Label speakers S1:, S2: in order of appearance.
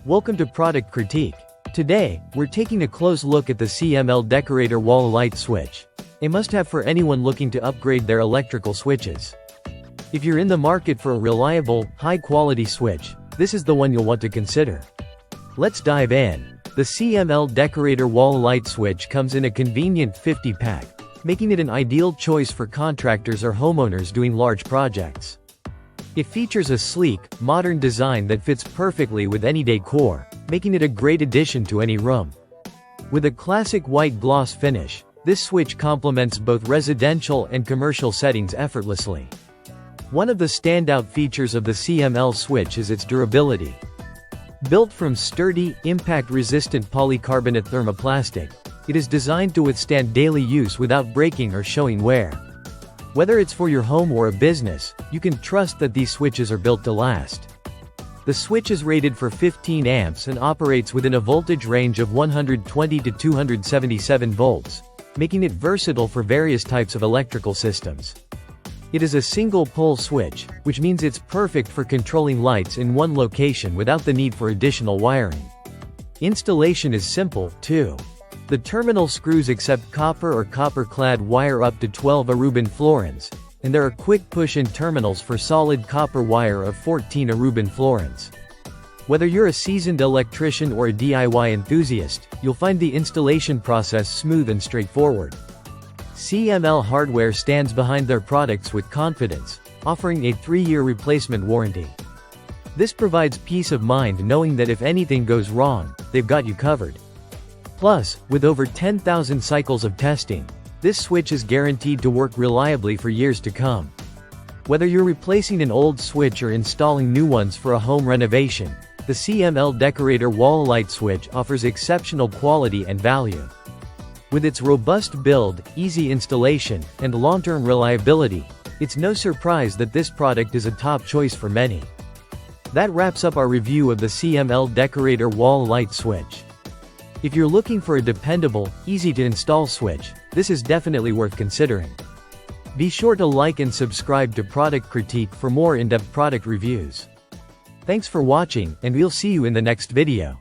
S1: Welcome to Product Critique. Today, we're taking a close look at the CML Decorator wall light switch. A must-have for anyone looking to upgrade their electrical switches. If you're in the market for a reliable, high-quality switch, this is the one you'll want to consider. Let's dive in. The CML Decorator wall light switch comes in a convenient 50-pack, making it an ideal choice for contractors or homeowners doing large projects. It features a sleek, modern design that fits perfectly with any decor, making it a great addition to any room. With a classic white gloss finish, this switch complements both residential and commercial settings effortlessly. One of the standout features of the CML switch is its durability. Built from sturdy, impact-resistant polycarbonate thermoplastic, it is designed to withstand daily use without breaking or showing wear. Whether it's for your home or a business, you can trust that these switches are built to last. The switch is rated for 15 amps and operates within a voltage range of 120 to 277 volts, making it versatile for various types of electrical systems. It is a single-pole switch, which means it's perfect for controlling lights in one location without the need for additional wiring. Installation is simple, too. The terminal screws accept copper or copper-clad wire up to 12 Aruban florins, and there are quick push-in terminals for solid copper wire of 14 Aruban florins. Whether you're a seasoned electrician or a DIY enthusiast, you'll find the installation process smooth and straightforward. CML Hardware stands behind their products with confidence, offering a 3-year replacement warranty. This provides peace of mind knowing that if anything goes wrong, they've got you covered. Plus, with over 10,000 cycles of testing, this switch is guaranteed to work reliably for years to come. Whether you're replacing an old switch or installing new ones for a home renovation, the CML Decorator wall light switch offers exceptional quality and value. With its robust build, easy installation, and long-term reliability, it's no surprise that this product is a top choice for many. That wraps up our review of the CML Decorator wall light switch. If you're looking for a dependable, easy-to-install switch, this is definitely worth considering. Be sure to like and subscribe to Product Critique for more in-depth product reviews. Thanks for watching, and we'll see you in the next video.